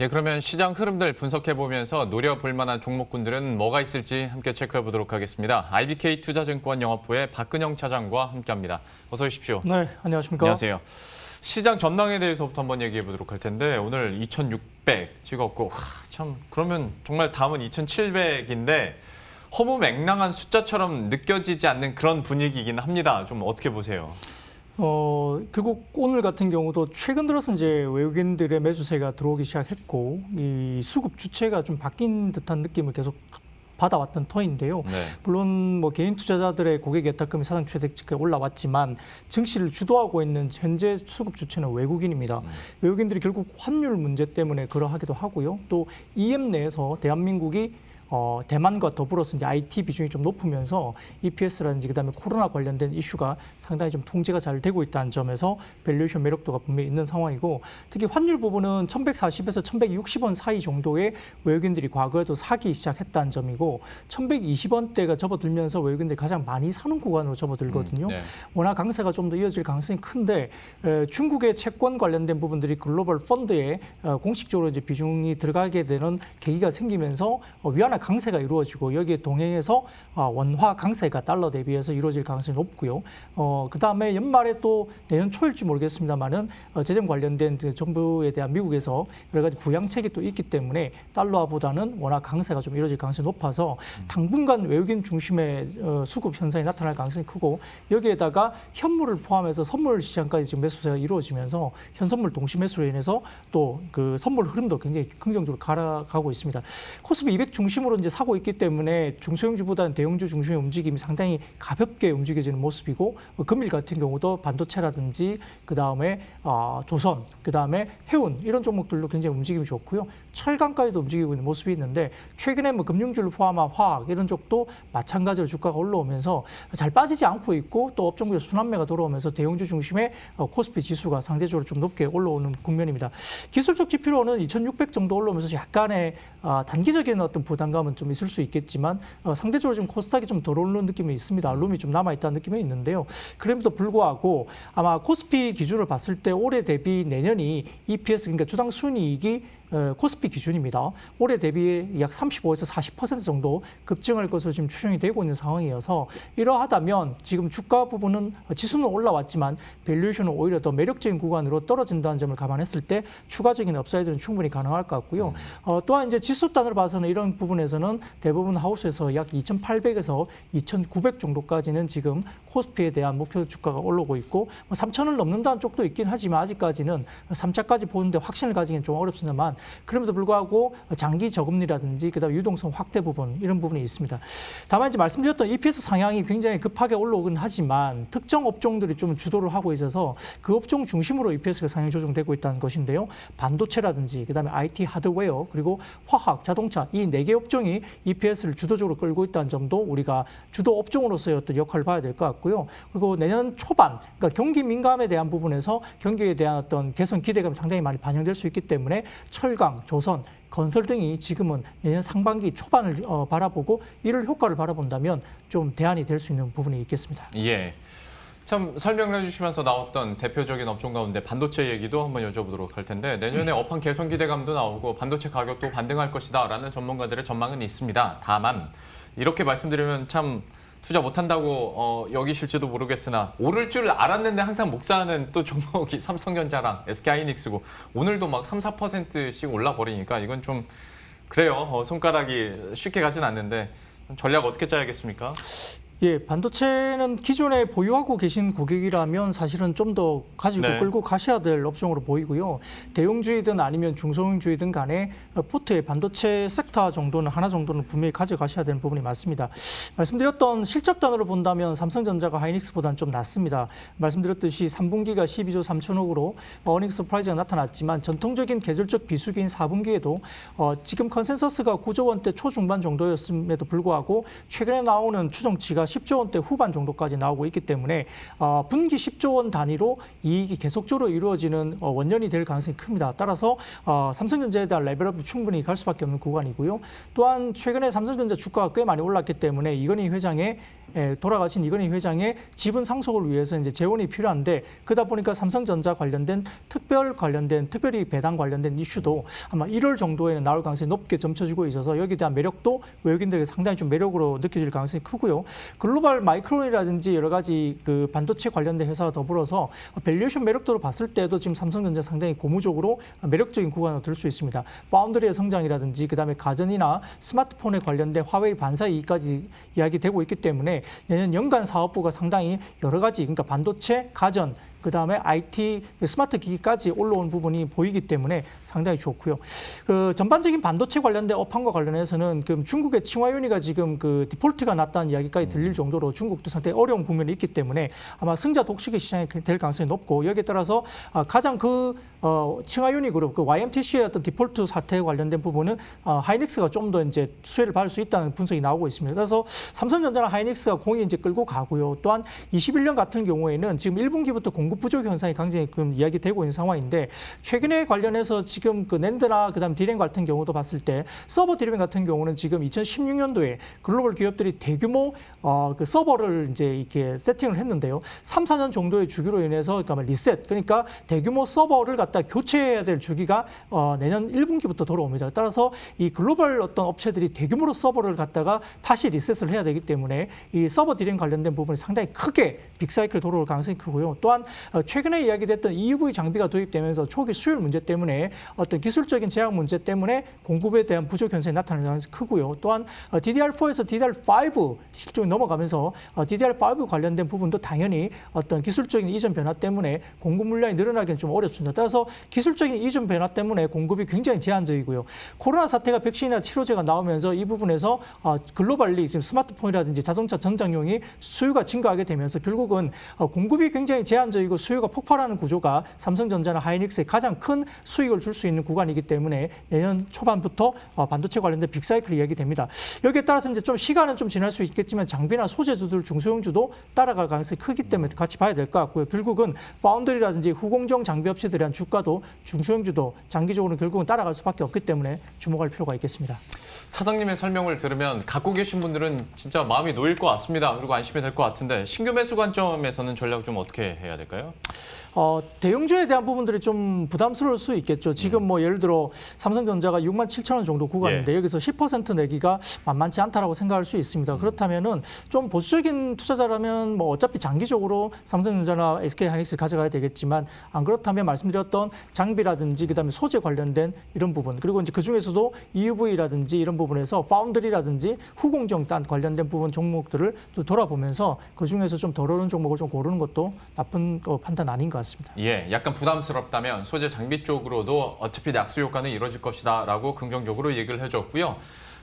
예, 그러면 시장 흐름들 분석해보면서 노려볼 만한 종목군들은 뭐가 있을지 함께 체크해보도록 하겠습니다. IBK 투자증권 영업부의 박근영 차장과 함께합니다. 어서 오십시오. 네, 안녕하십니까? 안녕하세요. 시장 전망에 대해서부터 한번 얘기해보도록 할 텐데 오늘 2,600 찍었고 참 그러면 정말 다음은 2,700인데 허무맹랑한 숫자처럼 느껴지지 않는 그런 분위기이긴 합니다. 좀 어떻게 보세요? 결국 오늘 같은 경우도 최근 들어서 이제 외국인들의 매수세가 들어오기 시작했고 이 수급 주체가 좀 바뀐 듯한 느낌을 계속 받아왔던 터인데요. 네. 물론 뭐 개인 투자자들의 고객 예탁금이 사상 최대치까지 올라왔지만 증시를 주도하고 있는 현재 수급 주체는 외국인입니다. 외국인들이 결국 환율 문제 때문에 그러하기도 하고요. 또 EM 내에서 대한민국이 대만과 더불어서 이제 IT 비중이 좀 높으면서 EPS라든지 그다음에 코로나 관련된 이슈가 상당히 좀 통제가 잘 되고 있다는 점에서 밸류에이션 매력도가 분명히 있는 상황이고 특히 환율 부분은 1,140에서 1,160원 사이 정도의 외국인들이 과거에도 사기 시작했다는 점이고 1,120원대가 접어들면서 외국인들이 가장 많이 사는 구간으로 접어들거든요. 네. 워낙 강세가 좀 더 이어질 가능성이 큰데 중국의 채권 관련된 부분들이 글로벌 펀드에 공식적으로 이제 비중이 들어가게 되는 계기가 생기면서 위안화 강세가 이루어지고 여기에 동행해서 원화 강세가 달러 대비해서 이루어질 가능성이 높고요. 그다음에 연말에 또 내년 초일지 모르겠습니다만은 재정 관련된 그 정부에 대한 미국에서 여러 가지 부양책이 또 있기 때문에 달러보다는 원화 강세가 좀 이루어질 가능성이 높아서 당분간 외국인 중심의 수급 현상이 나타날 가능성이 크고 여기에다가 현물을 포함해서 선물 시장까지 지금 매수세가 이루어지면서 현선물 동시 매수로 인해서 또 그 선물 흐름도 굉장히 긍정적으로 가고 있습니다. 코스피 200 중심으로 이제 사고 있기 때문에 중소형주보다는 대형주 중심의 움직임이 상당히 가볍게 움직여지는 모습이고 금일 같은 경우도 반도체라든지 그다음에 조선, 그다음에 해운 이런 종목들도 굉장히 움직임이 좋고요. 철강까지도 움직이고 있는 모습이 있는데 최근에 뭐 금융주를 포함한 화학 이런 쪽도 마찬가지로 주가가 올라오면서 잘 빠지지 않고 있고 또 업종별 순환매가 돌아오면서 대형주 중심의 코스피 지수가 상대적으로 좀 높게 올라오는 국면입니다. 기술적 지표로는 2,600 정도 올라오면서 약간의 단기적인 어떤 부담감은 좀 있을 수 있겠지만 상대적으로 지금 코스닥이 좀 덜 오르는 느낌이 있습니다. 룸이 좀 남아있다는 느낌이 있는데요. 그럼에도 불구하고 아마 코스피 기준을 봤을 때 올해 대비 내년이 EPS 그러니까 주당 순이익이 코스피 기준입니다. 올해 대비 약 35에서 40% 정도 급증할 것으로 지금 추정이 되고 있는 상황이어서 이러하다면 지금 주가 부분은 지수는 올라왔지만 밸류에이션은 오히려 더 매력적인 구간으로 떨어진다는 점을 감안했을 때 추가적인 업사이드는 충분히 가능할 것 같고요. 또한 이제 지수 단으로 봐서는 이런 부분에서는 대부분 하우스에서 약 2,800에서 2,900 정도까지는 지금 코스피에 대한 목표 주가가 올라오고 있고 3,000을 넘는다는 쪽도 있긴 하지만 아직까지는 3차까지 보는데 확신을 가지기는 좀 어렵습니다만 그럼에도 불구하고 장기 저금리라든지 그다음에 유동성 확대 부분 이런 부분이 있습니다. 다만 이제 말씀드렸던 EPS 상향이 굉장히 급하게 올라오긴 하지만 특정 업종들이 좀 주도를 하고 있어서 그 업종 중심으로 EPS가 상향 조정되고 있다는 것인데요. 반도체라든지 그다음에 IT 하드웨어 그리고 화학, 자동차 이 4개 업종이 EPS를 주도적으로 끌고 있다는 점도 우리가 주도 업종으로서의 어떤 역할을 봐야 될 것 같고요. 그리고 내년 초반 그러니까 경기 민감에 대한 부분에서 경기에 대한 어떤 개선 기대감이 상당히 많이 반영될 수 있기 때문에 철강, 조선, 건설 등이 지금은 내년 상반기 초반을 바라보고 이를 효과를 바라본다면 좀 대안이 될 수 있는 부분이 있겠습니다. 예. 참 설명을 해주시면서 나왔던 대표적인 업종 가운데 반도체 얘기도 한번 여쭤보도록 할 텐데 내년에 업황 개선 기대감도 나오고 반도체 가격도 반등할 것이다라는 전문가들의 전망은 있습니다. 다만 이렇게 말씀드리면 참 투자 못한다고 여기실지도 모르겠으나 오를 줄 알았는데 항상 묵사하는 또 종목이 삼성전자랑 SK하이닉스고 오늘도 막 3, 4%씩 올라버리니까 이건 좀 그래요. 손가락이 쉽게 가진 않는데 전략 어떻게 짜야겠습니까? 예, 반도체는 기존에 보유하고 계신 고객이라면 사실은 좀 더 가지고 네. 끌고 가셔야 될 업종으로 보이고요. 대형주이든 아니면 중소형주이든 간에 포트에 반도체 섹터 정도는 하나 정도는 분명히 가져가셔야 되는 부분이 많습니다. 말씀드렸던 실적단으로 본다면 삼성전자가 하이닉스보다는 좀 낮습니다. 말씀드렸듯이 3분기가 12조 3천억으로 어닝 서프라이즈가 나타났지만 전통적인 계절적 비수기인 4분기에도 지금 컨센서스가 9조 원대 초중반 정도였음에도 불구하고 최근에 나오는 추정치가 10조 원대 후반 정도까지 나오고 있기 때문에 분기 10조 원 단위로 이익이 계속적으로 이루어지는 원년이 될 가능성이 큽니다. 따라서 삼성전자에 대한 레벨업이 충분히 갈 수밖에 없는 구간이고요. 또한 최근에 삼성전자 주가가 꽤 많이 올랐기 때문에 돌아가신 이건희 회장의 지분 상속을 위해서 이제 재원이 필요한데 그러다 보니까 삼성전자 관련된 특별히 배당 관련된 이슈도 아마 1월 정도에는 나올 가능성이 높게 점쳐지고 있어서 여기에 대한 매력도 외국인들에게 상당히 좀 매력으로 느껴질 가능성이 크고요. 글로벌 마이크론이라든지 여러 가지 그 반도체 관련된 회사와 더불어서 밸류에이션 매력도로 봤을 때도 지금 삼성전자 상당히 고무적으로 매력적인 구간으로 들 수 있습니다. 파운드리의 성장이라든지 그다음에 가전이나 스마트폰에 관련된 화웨이 반사 이익까지 이야기되고 있기 때문에 내년 연간 사업부가 상당히 여러 가지 그러니까 반도체, 가전 그다음에 IT, 스마트 기기까지 올라온 부분이 보이기 때문에 상당히 좋고요. 그 전반적인 반도체 관련된 업황과 관련해서는 그 중국의 칭화윤리가 지금 그 디폴트가 났다는 이야기까지 들릴 정도로 중국도 상당히 어려운 국면이 있기 때문에 아마 승자 독식의 시장이 될 가능성이 높고 여기에 따라서 가장 칭화윤리 그룹, 그 YMTC의 어떤 디폴트 사태에 관련된 부분은 하이닉스가 좀 더 이제 수혜를 받을 수 있다는 분석이 나오고 있습니다. 그래서 삼성전자나 하이닉스가 공이 이제 끌고 가고요. 또한 21년 같은 경우에는 지금 1분기부터 공급 부족 현상이 굉장히 이야기되고 있는 상황인데 최근에 관련해서 지금 그 낸드나 그다음 디램 같은 경우도 봤을 때 서버 디램 같은 경우는 지금 2016년도에 글로벌 기업들이 대규모 그 서버를 이제 이렇게 세팅을 했는데요. 3, 4년 정도의 주기로 인해서 그러니까 리셋 그러니까 대규모 서버를 갖다 교체해야 될 주기가 내년 1분기부터 돌아옵니다. 따라서 이 글로벌 어떤 업체들이 대규모로 서버를 갖다가 다시 리셋을 해야 되기 때문에 이 서버 디램 관련된 부분이 상당히 크게 빅사이클 돌아올 가능성이 크고요. 또한 최근에 이야기됐던 EUV 장비가 도입되면서 초기 수율 문제 때문에 어떤 기술적인 제약 문제 때문에 공급에 대한 부족 현상이 나타나는 가능성이 크고요. 또한 DDR4에서 DDR5 실종이 넘어가면서 DDR5 관련된 부분도 당연히 어떤 기술적인 이전 변화 때문에 공급 물량이 늘어나기는 좀 어렵습니다. 따라서 기술적인 이전 변화 때문에 공급이 굉장히 제한적이고요. 코로나 사태가 백신이나 치료제가 나오면서 이 부분에서 글로벌리 지금 스마트폰이라든지 자동차 전장용이 수요가 증가하게 되면서 결국은 공급이 굉장히 제한적이고 수요가 폭발하는 구조가 삼성전자나 하이닉스에 가장 큰 수익을 줄 수 있는 구간이기 때문에 내년 초반부터 반도체 관련된 빅사이클이 이야기됩니다. 여기에 따라서 이제 좀 시간은 좀 지날 수 있겠지만 장비나 소재주들 중소형주도 따라갈 가능성이 크기 때문에 같이 봐야 될 것 같고요. 결국은 파운드리라든지 후공정 장비 업체들에 대한 주가도 중소형주도 장기적으로는 결국은 따라갈 수밖에 없기 때문에 주목할 필요가 있겠습니다. 차장님의 설명을 들으면 갖고 계신 분들은 진짜 마음이 놓일 것 같습니다. 그리고 안심이 될 것 같은데 신규 매수 관점에서는 전략을 좀 어떻게 해야 될까요? 대형주에 대한 부분들이 좀 부담스러울 수 있겠죠. 지금 뭐 예를 들어 삼성전자가 67,000원 정도 구간인데 여기서 10% 내기가 만만치 않다라고 생각할 수 있습니다. 그렇다면은 좀 보수적인 투자자라면 뭐 어차피 장기적으로 삼성전자나 SK하이닉스 가져가야 되겠지만 안 그렇다면 말씀드렸던 장비라든지 그다음에 소재 관련된 이런 부분 그리고 이제 그 중에서도 EUV라든지 이런 부분에서 파운드리라든지 후공정 관련된 부분 종목들을 또 돌아보면서 그 중에서 좀 덜 오른 종목을 좀 고르는 것도 나쁜 판단 아닌 것 같습니다. 예, 약간 부담스럽다면 소재 장비 쪽으로도 어차피 낙수 효과는 이루어질 것이다라고 긍정적으로 얘기를 해줬고요.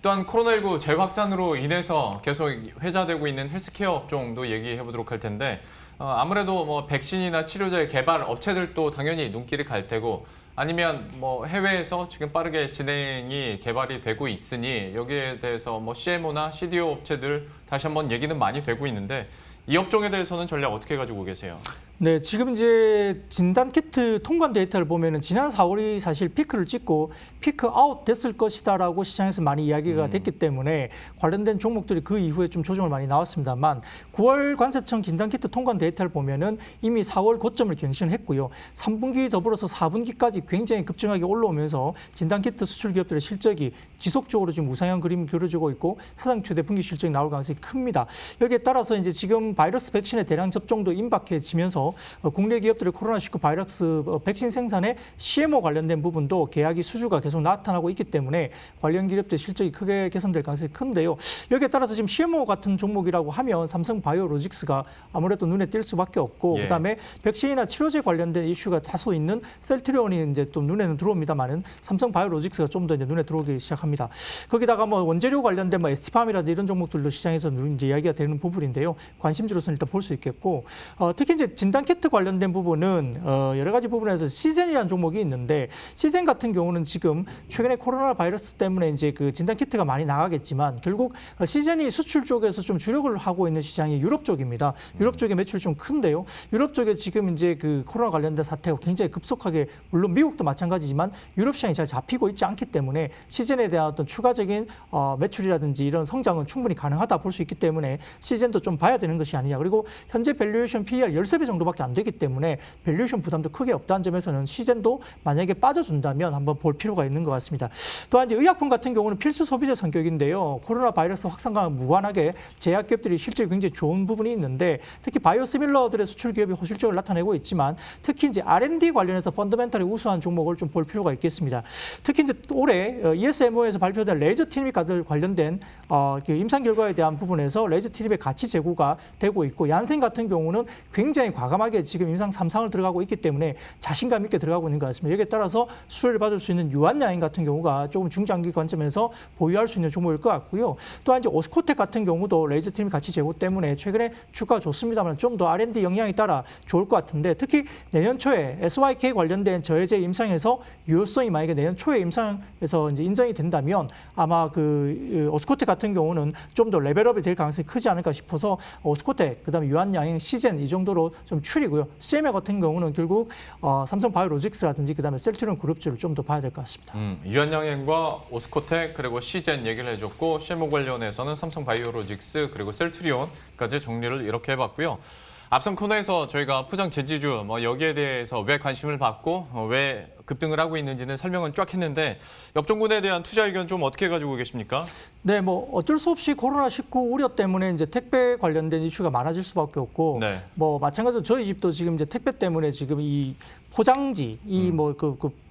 또한 코로나19 재확산으로 인해서 계속 회자되고 있는 헬스케어 업종도 얘기해 보도록 할 텐데 아무래도 뭐 백신이나 치료제 개발 업체들도 당연히 눈길이 갈 테고 아니면 뭐 해외에서 지금 빠르게 진행이 개발이 되고 있으니 여기에 대해서 뭐 CMO나 CDO 업체들 다시 한번 얘기는 많이 되고 있는데 이 업종에 대해서는 전략 어떻게 가지고 계세요? 네, 지금 이제 진단키트 통관 데이터를 보면은 지난 4월이 사실 피크를 찍고 피크 아웃 됐을 것이다라고 시장에서 많이 이야기가 됐기 때문에 관련된 종목들이 그 이후에 좀 조정을 많이 나왔습니다만 9월 관세청 진단키트 통관 데이터를 보면은 이미 4월 고점을 경신했고요. 3분기 더불어서 4분기까지 굉장히 급증하게 올라오면서 진단키트 수출 기업들의 실적이 지속적으로 지금 우상향 그림이 그려지고 있고 사상 최대 분기 실적이 나올 가능성이 큽니다. 여기에 따라서 이제 지금 바이러스 백신의 대량 접종도 임박해지면서 국내 기업들의 코로나19 바이러스 백신 생산에 CMO 관련된 부분도 계약이 수주가 계속 나타나고 있기 때문에 관련 기업들 실적이 크게 개선될 가능성이 큰데요. 여기에 따라서 지금 CMO 같은 종목이라고 하면 삼성 바이오로직스가 아무래도 눈에 띌 수밖에 없고 그다음에 백신이나 치료제 관련된 이슈가 다소 있는 셀트리온이 이제 또 눈에는 들어옵니다만은 삼성 바이오로직스가 좀 더 이제 눈에 들어오기 시작합니다. 거기다가 뭐 원재료 관련된 뭐 ST팜이라든지 이런 종목들도 시장에서 이제 이야기가 되는 부분인데요. 관심주로서는 일단 볼 수 있겠고 특히 이제 진단 진단 키트 관련된 부분은 여러 가지 부분에서 시젠이라는 종목이 있는데 시젠 같은 경우는 지금 최근에 코로나 바이러스 때문에 이제 그 진단 키트가 많이 나가겠지만 결국 시젠이 수출 쪽에서 좀 주력을 하고 있는 시장이 유럽 쪽입니다. 유럽 쪽의 매출이 좀 큰데요. 유럽 쪽에 지금 이제 그 코로나 관련된 사태가 굉장히 급속하게 물론 미국도 마찬가지지만 유럽 시장이 잘 잡히고 있지 않기 때문에 시젠에 대한 어떤 추가적인 매출이라든지 이런 성장은 충분히 가능하다 볼 수 있기 때문에 시젠도 좀 봐야 되는 것이 아니냐. 그리고 현재 밸류에이션 PER 13배 정도밖에 안 되기 때문에 밸류에이션 부담도 크게 없다는 점에서는 시젠도 만약에 빠져준다면 한번 볼 필요가 있는 것 같습니다. 또한 이제 의약품 같은 경우는 필수 소비재 성격인데요. 코로나 바이러스 확산과 무관하게 제약기업들이 실제 굉장히 좋은 부분이 있는데 특히 바이오시밀러들의 수출 기업이 호실적을 나타내고 있지만 특히 이제 R&D 관련해서 펀더멘털이 우수한 종목을 좀 볼 필요가 있겠습니다. 특히 이제 올해 ESMO에서 발표된 레이저 트림입 관련된 임상 결과에 대한 부분에서 레이저 트림의 가치 제고가 되고 있고 얀센 같은 경우는 굉장히 과감하게 지금 임상 3상을 들어가고 있기 때문에 자신감 있게 들어가고 있는 것 같습니다. 여기에 따라서 수혜를 받을 수 있는 유한양행 같은 경우가 조금 중장기 관점에서 보유할 수 있는 종목일 것 같고요. 또한 이제 오스코텍 같은 경우도 레이저 트림 가치 제고 때문에 최근에 주가가 좋습니다만 좀 더 R&D 영향에 따라 좋을 것 같은데 특히 내년 초에 SYK 관련된 저해제 임상에서 유효성이 만약에 내년 초에 임상에서 이제 인정이 된다면 아마 그 오스코텍 같은 경우는 좀 더 레벨업이 될 가능성이 크지 않을까 싶어서 오스코텍, 그다음에 유한양행, 시젠 이 정도로 좀 추리고요. CMA 같은 경우는 결국 삼성바이오로직스라든지 그다음에 셀트리온 그룹주를 좀 더 봐야 될 것 같습니다. 유한양행과 오스코텍 그리고 시젠 얘기를 해줬고 CMO 관련해서는 삼성바이오로직스 그리고 셀트리온까지 정리를 이렇게 해봤고요. 앞선 코너에서 저희가 포장 제지주 여기에 대해서 왜 관심을 받고 왜 급등을 하고 있는지는 설명은 쫙 했는데 엽종군에 대한 투자 의견 좀 어떻게 가지고 계십니까? 네, 뭐 어쩔 수 없이 코로나19 우려 때문에 이제 택배 관련된 이슈가 많아질 수밖에 없고 네. 뭐 마찬가지로 저희 집도 지금 이제 택배 때문에 지금 이 포장지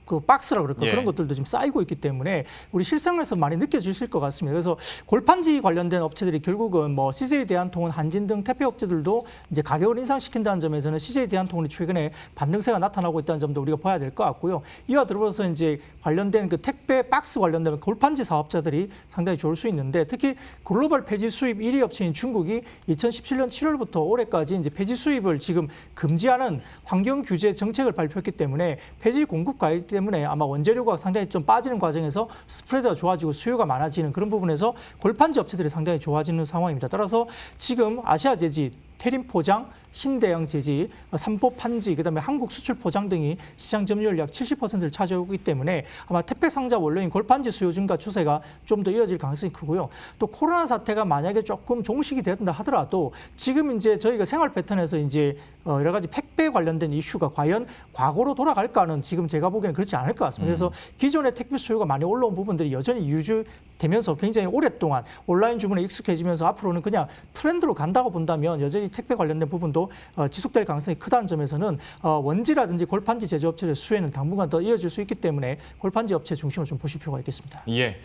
그 박스라 그럴까 예. 그런 것들도 지금 쌓이고 있기 때문에 우리 실생활에서 많이 느껴지실 것 같습니다. 그래서 골판지 관련된 업체들이 결국은 뭐 CJ 대한통운, 한진 등 택배 업체들도 이제 가격을 인상시킨다는 점에서는 CJ 대한통운이 최근에 반등세가 나타나고 있다는 점도 우리가 봐야 될 것 같고요. 이와 더불어서 이제 관련된 그 택배 박스 관련된 골판지 사업자들이 상당히 좋을 수 있는데 특히 글로벌 폐지 수입 1위 업체인 중국이 2017년 7월부터 올해까지 이제 폐지 수입을 지금 금지하는 환경 규제 정책을 발표했기 때문에 폐지 공급 가격 때문에 아마 원재료가 상당히 좀 빠지는 과정에서 스프레드가 좋아지고 수요가 많아지는 그런 부분에서 골판지 업체들이 상당히 좋아지는 상황입니다. 따라서 지금 아시아 제지, 태림 포장, 신대영 제지, 삼보 판지, 그다음에 한국 수출 포장 등이 시장 점유율 약 70%를 차지하고 있기 때문에 아마 택배 상자 원료인 골판지 수요 증가 추세가 좀 더 이어질 가능성이 크고요. 또 코로나 사태가 만약에 조금 종식이 된다 하더라도 지금 이제 저희가 생활 패턴에서 이제 여러 가지 택배 관련된 이슈가 과연 과거로 돌아갈까는 지금 제가 보기에는 그렇지 않을 것 같습니다. 그래서 기존의 택배 수요가 많이 올라온 부분들이 여전히 유지되면서 굉장히 오랫동안 온라인 주문에 익숙해지면서 앞으로는 그냥 트렌드로 간다고 본다면 여전히 택배 관련된 부분도 지속될 가능성이 크다는 점에서는 원지라든지 골판지 제조업체의 수혜는 당분간 더 이어질 수 있기 때문에 골판지 업체 중심으로 좀 보실 필요가 있겠습니다. 예.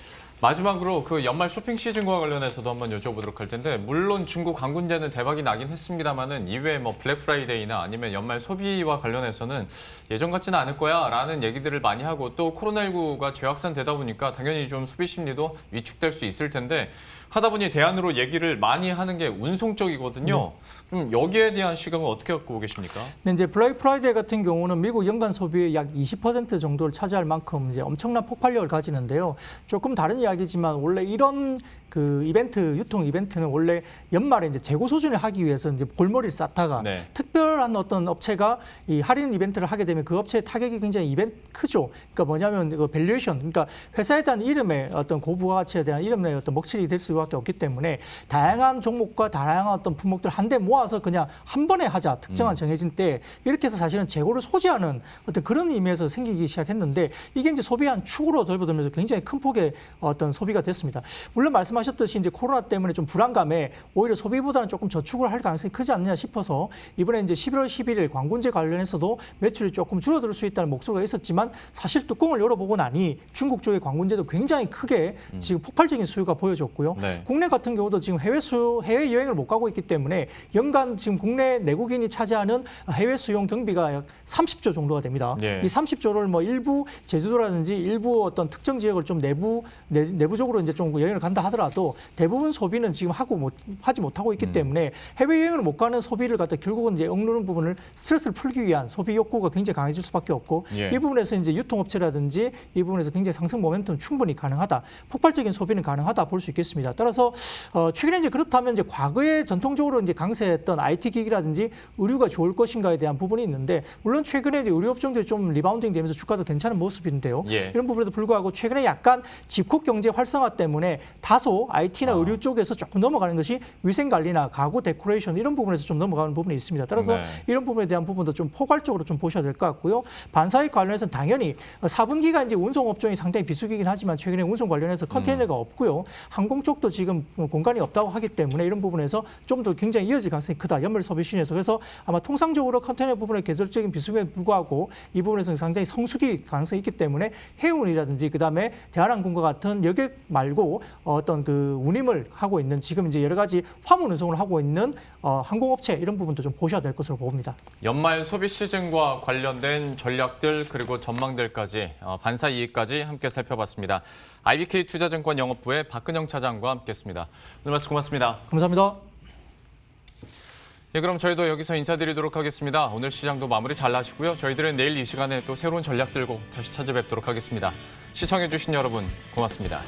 마지막으로 그 연말 쇼핑 시즌과 관련해서도 한번 여쭤보도록 할 텐데 물론 중국 관군제는 대박이 나긴 했습니다만은 이외에 뭐 블랙 프라이데이나 아니면 연말 소비와 관련해서는 예전 같지는 않을 거야라는 얘기들을 많이 하고 또 코로나19가 재확산되다 보니까 당연히 좀 소비 심리도 위축될 수 있을 텐데 하다 보니 대안으로 얘기를 많이 하는 게 운송 쪽이거든요. 좀 여기에 대한 시각은 어떻게 갖고 계십니까? 네, 이제 블랙 프라이데이 같은 경우는 미국 연간 소비의 약 20% 정도를 차지할 만큼 이제 엄청난 폭발력을 가지는데요. 조금 다른 이야기지만 원래 이런 그 이벤트, 유통 이벤트는 원래 연말에 이제 재고 소진을 하기 위해서 이제 골머리를 쌓다가 네. 특별한 어떤 업체가 이 할인 이벤트를 하게 되면 그 업체의 타격이 굉장히 크죠. 그러니까 뭐냐면 그 밸류에이션, 그러니까 회사에 대한 이름의 어떤 고부가치에 대한 이름의 어떤 먹칠이 될 수밖에 없기 때문에 다양한 종목과 다양한 어떤 품목들 한데 모아서 그냥 한 번에 하자 특정한 정해진 때 이렇게 해서 사실은 재고를 소지하는 어떤 그런 의미에서 생기기 시작했는데 이게 이제 소비한 축으로 접어들면서 굉장히 큰 폭의 어떤 소비가 됐습니다. 물론 말씀하셨듯이 이제 코로나 때문에 좀 불안감에 오히려 소비보다는 조금 저축을 할 가능성이 크지 않느냐 싶어서 이번에 이제 11월 11일 관군제 관련해서도 매출이 조금 줄어들 수 있다는 목소리가 있었지만 사실 뚜껑을 열어보고 나니 중국 쪽의 관군제도 굉장히 크게 지금 폭발적인 수요가 보여졌고요. 네. 국내 같은 경우도 지금 해외 여행을 못 가고 있기 때문에 연간 지금 국내 내국인이 차지하는 해외 수용 경비가 약 30조 정도가 됩니다. 예. 이 30조를 뭐 일부 제주도라든지 일부 어떤 특정 지역을 좀 내부적으로 이제 좀 여행을 간다 하더라도 하더라도 대부분 소비는 지금 하지 못하고 있기 때문에 해외여행을 못 가는 소비를 갖다 결국은 이제 억누르는 부분을 스트레스를 풀기 위한 소비 욕구가 굉장히 강해질 수밖에 없고 예. 이 부분에서 이제 유통업체라든지 이 부분에서 굉장히 상승 모멘텀 충분히 가능하다. 폭발적인 소비는 가능하다 볼 수 있겠습니다. 따라서 최근에 이제 그렇다면 이제 과거에 전통적으로 이제 강세했던 IT 기기라든지 의류가 좋을 것인가에 대한 부분이 있는데 물론 최근에 이제 의류 업종들이 좀 리바운딩 되면서 주가도 괜찮은 모습인데요. 예. 이런 부분에도 불구하고 최근에 약간 집콕 경제 활성화 때문에 다소 IT나 의류 쪽에서 조금 넘어가는 것이 위생 관리나 가구 데코레이션 이런 부분에서 좀 넘어가는 부분이 있습니다. 따라서 네. 이런 부분에 대한 부분도 좀 포괄적으로 좀 보셔야 될 것 같고요. 반사익 관련해서는 당연히 4분기가 이제 운송 업종이 상당히 비수기이긴 하지만 최근에 운송 관련해서 컨테이너가 없고요. 항공 쪽도 지금 공간이 없다고 하기 때문에 이런 부분에서 좀 더 굉장히 이어질 가능성이 크다. 연말 소비 시즌에서. 그래서 아마 통상적으로 컨테이너 부분의 계절적인 비수기에 불구하고 이 부분에서는 상당히 성수기 가능성이 있기 때문에 해운이라든지 그다음에 대한항공과 같은 여객 말고 어떤 그 운임을 하고 있는 지금 이제 여러 가지 화물 운송을 하고 있는 항공업체 이런 부분도 좀 보셔야 될 것으로 봅니다. 연말 소비 시즌과 관련된 전략들 그리고 전망들까지 반사 이익까지 함께 살펴봤습니다. IBK 투자증권 영업부의 박근영 차장과 함께했습니다. 오늘 말씀 고맙습니다. 감사합니다. 예, 그럼 저희도 여기서 인사드리도록 하겠습니다. 오늘 시장도 마무리 잘 하시고요. 저희들은 내일 이 시간에 또 새로운 전략 들고 다시 찾아뵙도록 하겠습니다. 시청해주신 여러분 고맙습니다.